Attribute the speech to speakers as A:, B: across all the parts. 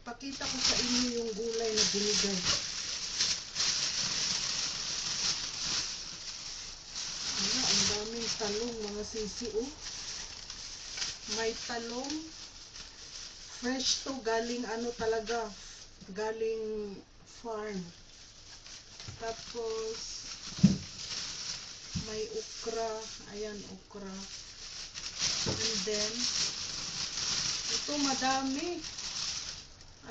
A: ipakita ko sa inyo yung gulay na binigay. Ang daming talong mga sisi, oh. May talong. Fresh to, galing ano talaga, galing farm. Tapos, may okra. Ayan, okra. And then, ito madami.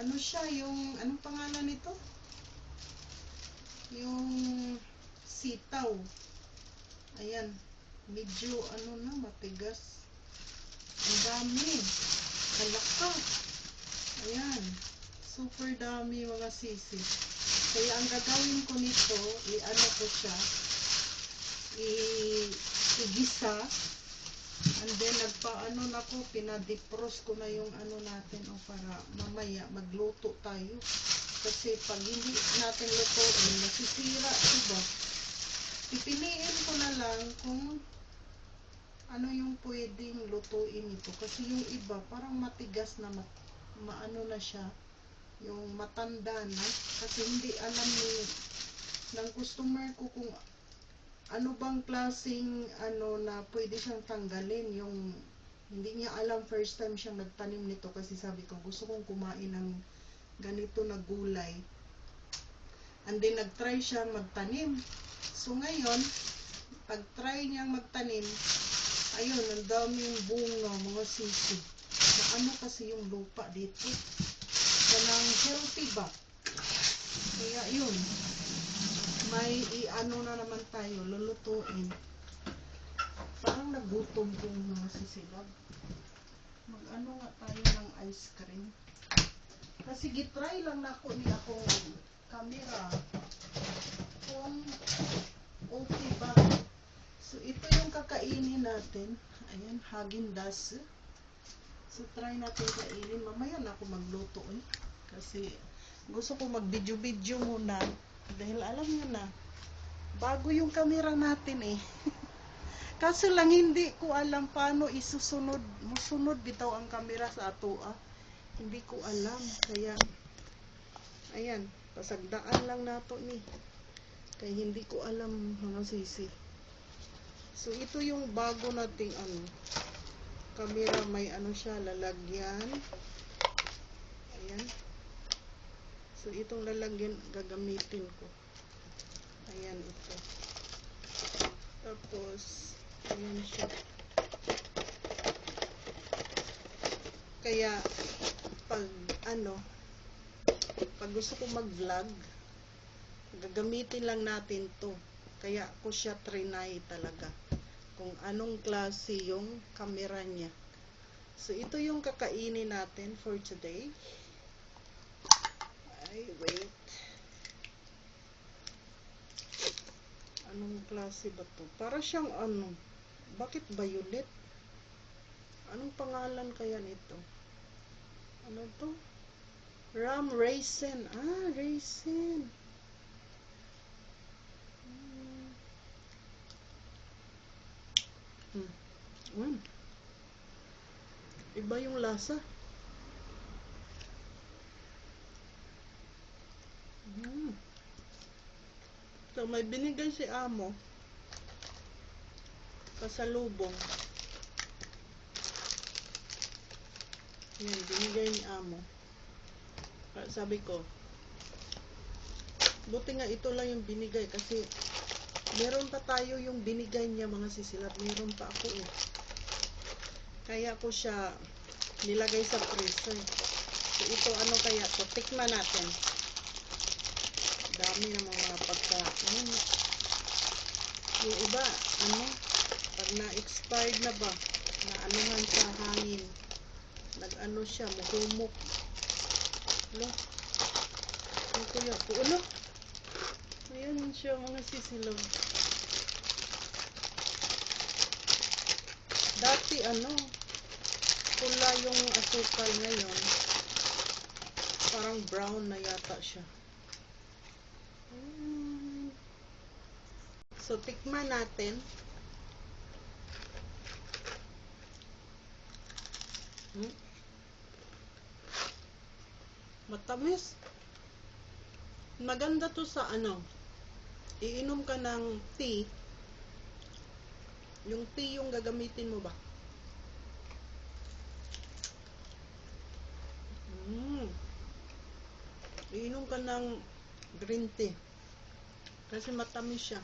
A: Ano siya, yung, anong pangalan nito? Yung sitaw. Ayan, medyo ano na, matigas. Ang dami. Kalaka. Ayan, super dami mga sisi. Kaya ang gagawin ko nito, i-ano ko siya, i-gisa. And then nagpaano na ko, pinadipros ko na yung ano natin, o para mamaya magluto tayo. Kasi pag hindi natin lutuin, nasisira, diba? Pipiliin ko na lang kung ano yung pwedeng lutuin ito. Kasi yung iba, parang matigas na, maano na siya, yung matanda na. Kasi hindi alam ng customer ko kung ano bang klaseng ano na pwede siyang tanggalin. Yung hindi niya alam, first time siyang nagtanim nito. Kasi sabi ko, gusto kong kumain ng ganito na gulay. And then nagtry siya magtanim. So ngayon, pag try niyang magtanim, ayun, ang daming bunga mga sisi. Maano kasi yung lupa dito. Kanang healthy ba? Kaya yun, may i-ano na naman tayo, lulutuin. Parang nagutom ko mga sisilab. Mag-ano nga tayo ng ice cream. Kasi gitry lang na ako ni akong camera kung okay ba. So ito yung kakainin natin. Ayan, Häagen-Dazs. So try natin kainin. Mamaya na ako magluto eh. Kasi gusto ko mag-video-video muna. Dahil alam nyo na, bago yung camera natin eh. Kaso lang hindi ko alam paano isusunod. Musunod bitaw ang camera sa ato ah. Hindi ko alam. Kaya, ayan, pasagdaan lang nato ni. Kaya hindi ko alam mga sisi. So ito yung bago nating ano, camera, may ano siya, lalagyan. Ayan. So itong lalagyan gagamitin ko. Ayan ito. Tapos ayan siya. Kaya pag ano, pag gusto ko mag-vlog, gagamitin lang natin to. Kaya ko siya trinay talaga kung anong klase yung camera niya. So ito yung kakainin natin for today. Ay, wait. Anong klase ba to? Para siyang ano, bakit violet? Anong pangalan kaya nito? Ano to? Ram raisin. Ah, raisin. Iba yung lasa. So, may binigay si Amo pasalubong. Yan, binigay ni Amo. Sabi ko, buti nga ito lang yung binigay kasi meron pa tayo yung binigay niya mga sisilap. Meron pa ako eh. Kaya ko siya nilagay sa freezer. So, ito ano kaya to? Tikman natin. Dami ng mga pagkain. Yung iba, ano, pag na-expired na ba, na anuhan sa hangin, nag-ano siya, mahumok. Ano? Ano kaya po? Ano? Ayan siya mga sisilog. Dati ano, pula yung asukal, ngayon parang brown na yata siya. So tikman natin. Matamis. Maganda to sa ano, iinom ka ng tea. Yung tea yung gagamitin mo ba? Iinom ka ng green tea. Kasi matamis siya.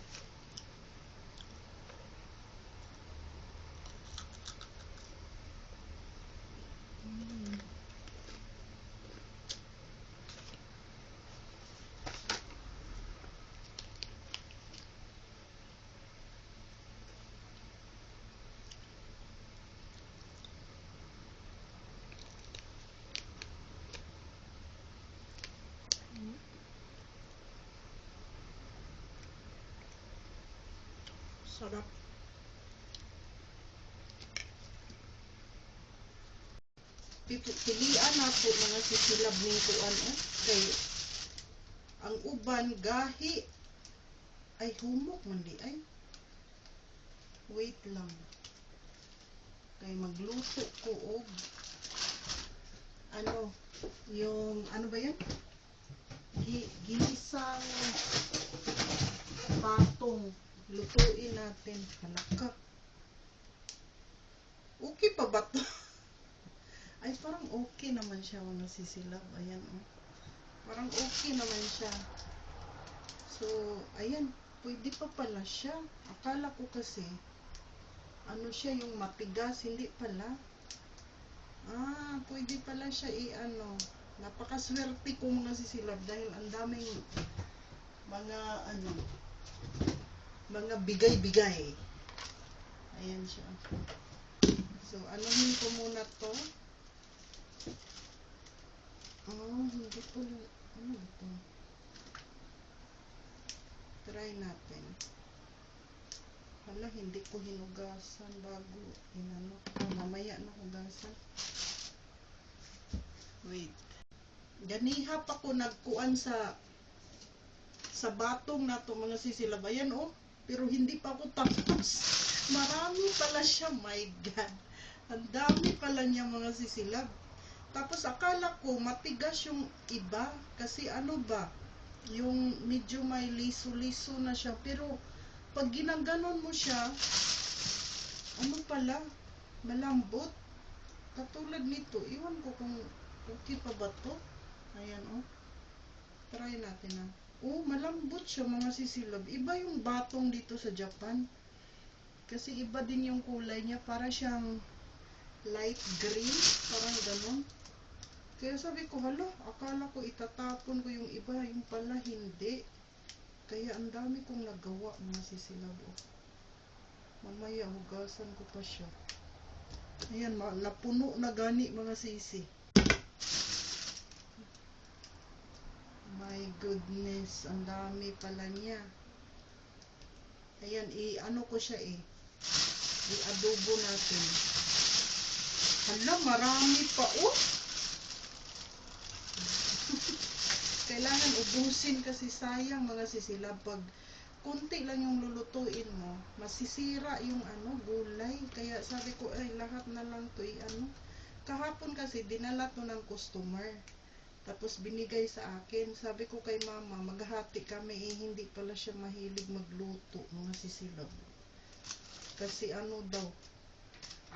A: Sarap. Pilian na po mga sisilab ning kuan kay ang uban gahi ay humok man di ay. Wait lang. Kay magluto ko og ano, yung ano ba yan? Ginisang batong. Lutuin natin. Halaka. Okay pa ba to? Ay, parang okay naman siya mga sisilab. Ayan, oh. Parang okay naman siya. So, ayan. Pwede pa pala siya. Akala ko kasi, ano siya, yung matigas. Hindi pala. Ah, pwede pala siya i-ano. Napakaswerte ko mga sisilab dahil ang daming mga, ano, mga bigay-bigay. Ayan siya. So, anuhin ko muna to. Hindi po lang. Ano ito? Try natin. Hala, hindi ko hinugasan bago inano. Mamaya na hugasan. Wait. Ganihap ako nagkuan sa batong na to mga sisilab. Ayan, oh. Pero hindi pa ako tapos. Marami pala siya. My God. Ang dami pala niya mga sisilab. Tapos akala ko matigas yung iba. Kasi ano ba? Yung medyo may liso-liso na siya. Pero pag ginaganon mo siya, ano pala? Malambot. Katulad nito. Iwan ko kung okay pa ba to. Ayan, oh. Try natin, ah. Oh, malambot siya mga sisilab. Iba yung batong dito sa Japan. Kasi iba din yung kulay niya. Para siyang light green. Parang ganon. Kaya sabi ko, hala, akala ko itatapon ko yung iba. Yung pala hindi. Kaya ang dami kong nagawa mga sisilab. Oh. Mamaya hugasan ko pa siya. Ayan, napuno na gani mga sisi. My goodness, ang dami pala niya. Ayan, i-ano ko siya i-adobo natin. Hala, marami pa, oh. Kailangan ubusin kasi sayang mga sisilab. Pag kunti lang yung lulutuin mo, masisira yung ano, gulay. Kaya sabi ko, ay, lahat na lang to i-ano. Kahapon kasi, dinala to ng customer. Tapos binigay sa akin. Sabi ko kay mama, maghati kami. Hindi pala siya mahilig magluto, mga sisilab. Kasi ano daw,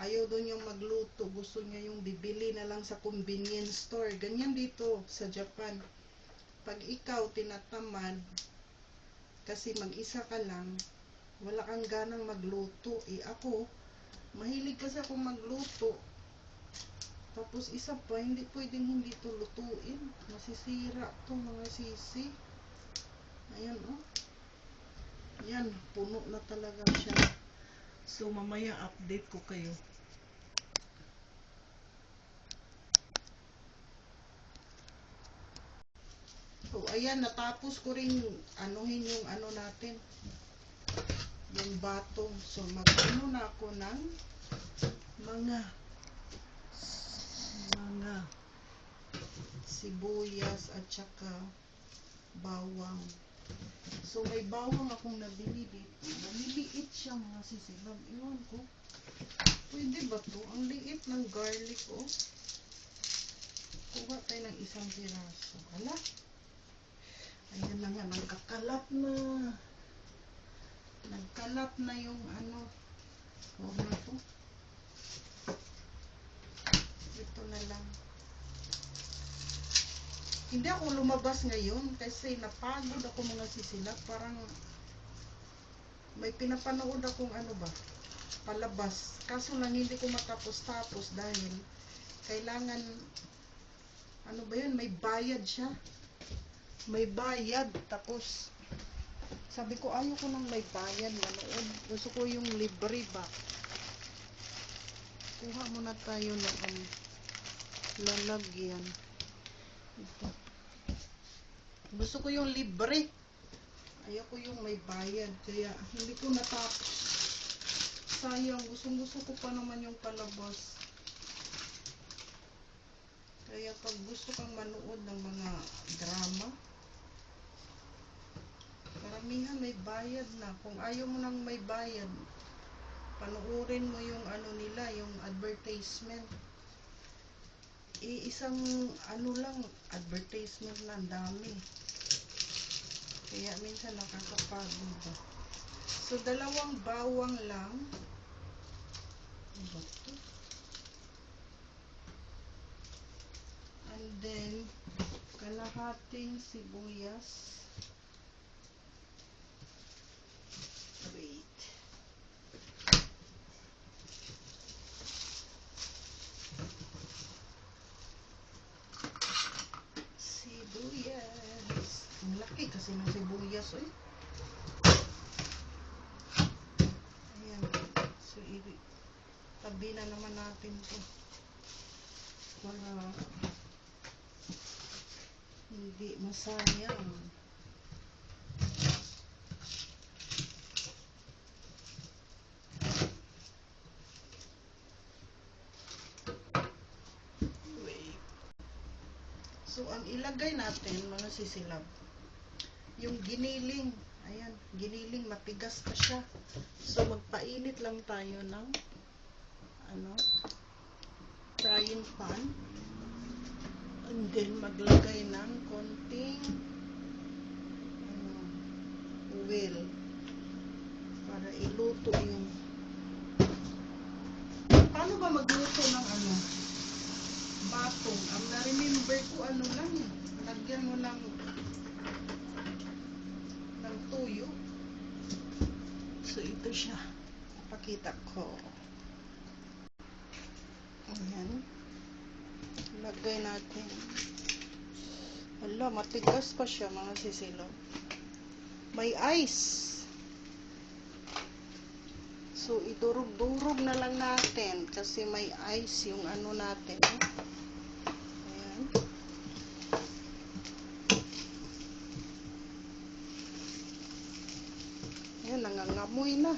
A: ayaw daw niyang magluto. Gusto niya yung bibili na lang sa convenience store. Ganyan dito sa Japan. Pag ikaw tinatamad, kasi mag-isa ka lang, wala kang ganang magluto. Ako, mahilig kasi akong magluto. Tapos isa pa, hindi pwedeng hindi ito lutuin. Masisira to mga sisi. Ayan, oh. Ayan, puno na talaga siya. So, mamaya update ko kayo. So, ayan, natapos ko rin anuhin yung ano natin. Yung batong. So, mag-ano na ako ng mga sibuyas at saka bawang. So, may bawang akong nabili dito. Maliliit siya mga sisilab. Iwan ko. Pwede ba to? Ang liit ng garlic, oh. Kuha tayo ng isang piraso. Ala? Ayan na nga, nagkakalat na. Nagkalat na yung ano. Huwag na to. Ito na lang. Hindi ako lumabas ngayon kasi napagod ako mga sisilap. Parang may pinapanood akong ano ba, palabas. Kaso lang hindi ko matapos-tapos dahil kailangan, ano ba yun, may bayad siya. May bayad. Tapos, sabi ko, ayaw ko nang may bayad manood. Gusto ko yung libre ba. Kuha muna tayo ng lalagyan. Ito. Gusto ko yung libre. Ayaw ko yung may bayad. Kaya, hindi ko natapos. Sayang. Gusto ko pa naman yung palabas. Kaya pag gusto kang manood ng mga drama, karamihan may bayad na. Kung ayaw mo nang may bayad, panuorin mo yung ano nila, yung advertisement. Isang ano lang, advertisement na dami. Kaya minsan nakakapagod ba. So, 2 bawang lang. Ano to? And then, kalahating sibuyas. Wait. Sibuyas. Ang laki kasi ng sibuyas, eh. Ayan. So, tabi na naman natin to. Para hindi masayang. Wait. So, ang ilagay natin, mga sisilab, yung giniling. Ayan, giniling, matigas pa siya. So, magpainit lang tayo ng frying pan. And then, maglagay ng konting oil para iluto yung... Paano ba magluto ng batong? Ang na-remember ko lang eh. Lagyan mo ng tuyo. So, ito siya. Pakita ko. Ayan. Lagay natin. Hala, matigas pa siya mga sisilaw. May ice. So, idurog-durog na lang natin kasi may ice yung ano natin. Ayan. Ayan, nangangamoy na.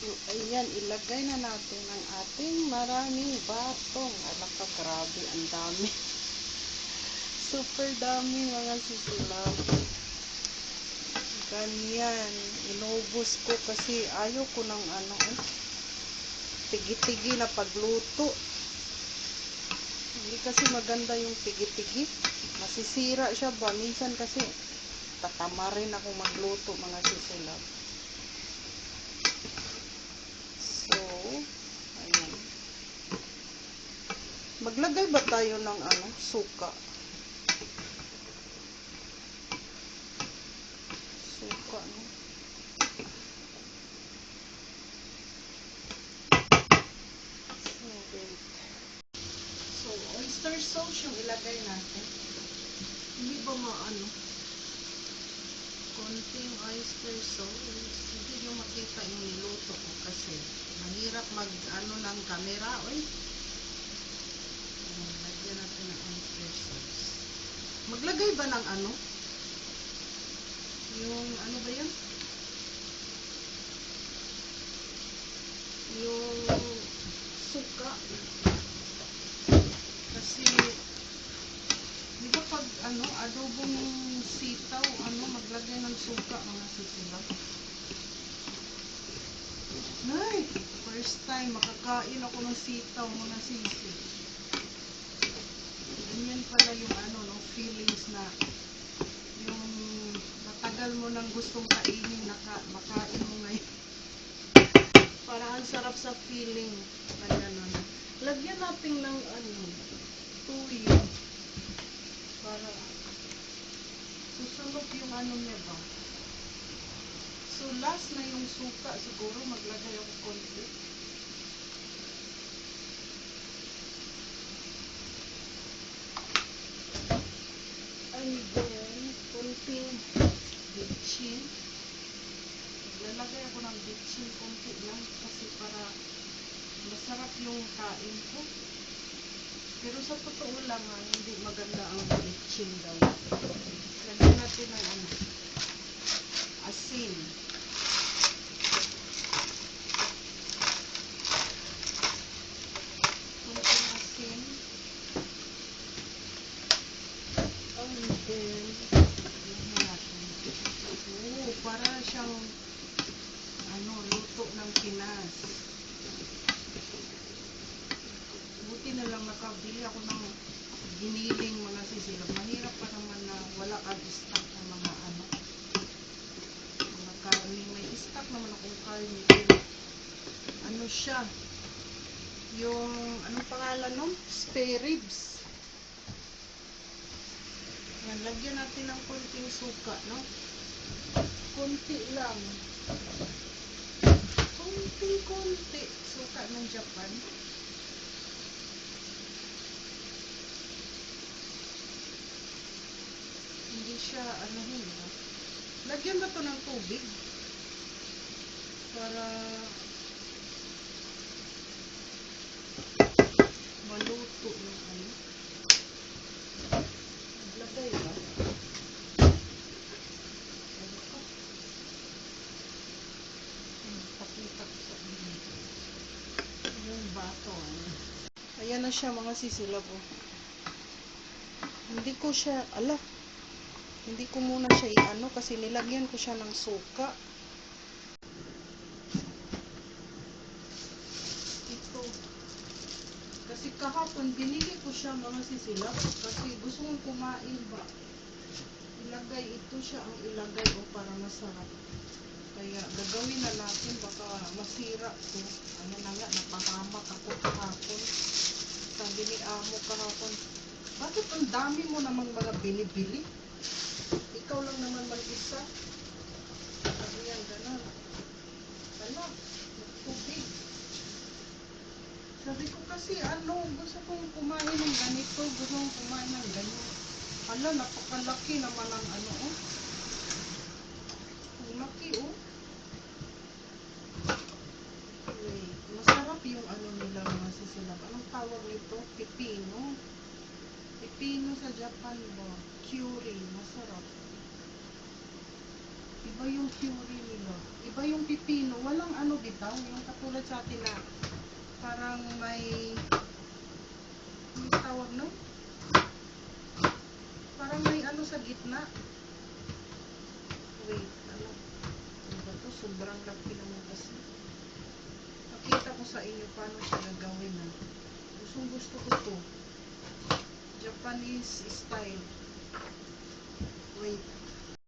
A: So, ayan, ilagay na natin ang ating maraming batong. Alak ka, grabe, ang dami. Super dami mga sisilaw. Ganyan, inubos ko kasi ayaw ko ng tigi-tigi na pagluto. Hindi kasi maganda yung tigi-tigi. Masisira siya ba? Minsan kasi tatama rin ako magluto mga sisilaw. So, ayan. Maglagay ba tayo ng suka? Suka, no? So, oyster sauce yung ilagay natin. Hindi ba maano? Konting oyster sauce. Hindi nyo makita yung niluto ko kasi mahirap mag ano ng camera. Oy. Lagyan natin ng oyster sauce. Maglagay ba ng ano? Yung ano ba yan? Yung suka. Kasi di ba pag ano, adobong sitaw, ano, maglagay ng suka mga sisilaw. Ay, first time makakain ako ng sitaw mga sisi. Ganyan pala yung ano, no, feelings na yung matagal mo nang gustong kainin, makain mo ngayon. Parang ang sarap sa feeling na gano'n. Lagyan natin ng ano, tuyo. Para susunod yung ano niya ba. So last na yung suka, siguro maglagay ako konti. And then, konting bitchin. Lalagay ako ng bitchin konti lang kasi para masarap yung kain ko. Pero sa totoo lang hindi maganda ang bitchin daw. Lagyan natin ng ano, asin. Konting asin. And then, lagyan natin. Oh, para siyang ano, luto ng Pinas. Buti na lang nakabili ako ng giniling mga sisilab. Mahirap pa naman na wala kang stock ng mga ano, mga karne. May stock naman akong karne. Pero ano siya, yung anong pangalan nun? Spare ribs. Yan, lagyan natin ng konting suka, no? Konti lang. Konti suka ng Japan. Hindi siya ano yun, no? Lagyan ba to ng tubig? Para maluto yung ano. Naglagay ba? Ano ko? Pakita ko sa inyo. Yung bato. Ano. Ayan na siya mga sisilab. Oh. Hindi ko siya, hindi ko muna siya i-ano kasi nilagyan ko siya ng suka. Ito. Kasi kahapon binili ko siya mga sisilab kasi gusto kong kumain ba. Ilagay ito siya ang ilagay para masarap. Kaya gagawin na natin baka masira to. Ano na nga, napahamak ako kahapon. Sabi ni amo kahapon, bakit ang dami mo namang mga binibili? Ikaw lang naman mag-isa. Sabi yan, gano'n. Ala, tubig. Sabi ko kasi gusto kong kumain ng ganito, gusto kong kumain ng ganyan. Ala, napakalaki naman ang ano, oh. Ang laki, oh. Wait, masarap yung ano nila mga sisilab. Anong tawag nito? Pipino. Pipino sa Japan ba? Curry, masarap. Iba yung curry nila. Iba yung pipino. Walang ano bitaw. Yung katulad sa atin na parang may tawag no? Parang may ano sa gitna. Wait, ano? Ano ba to? Sobrang laki naman kasi. Pakita ko sa inyo paano siya gagawin na. Gusto ko to. Japanese style. Wait.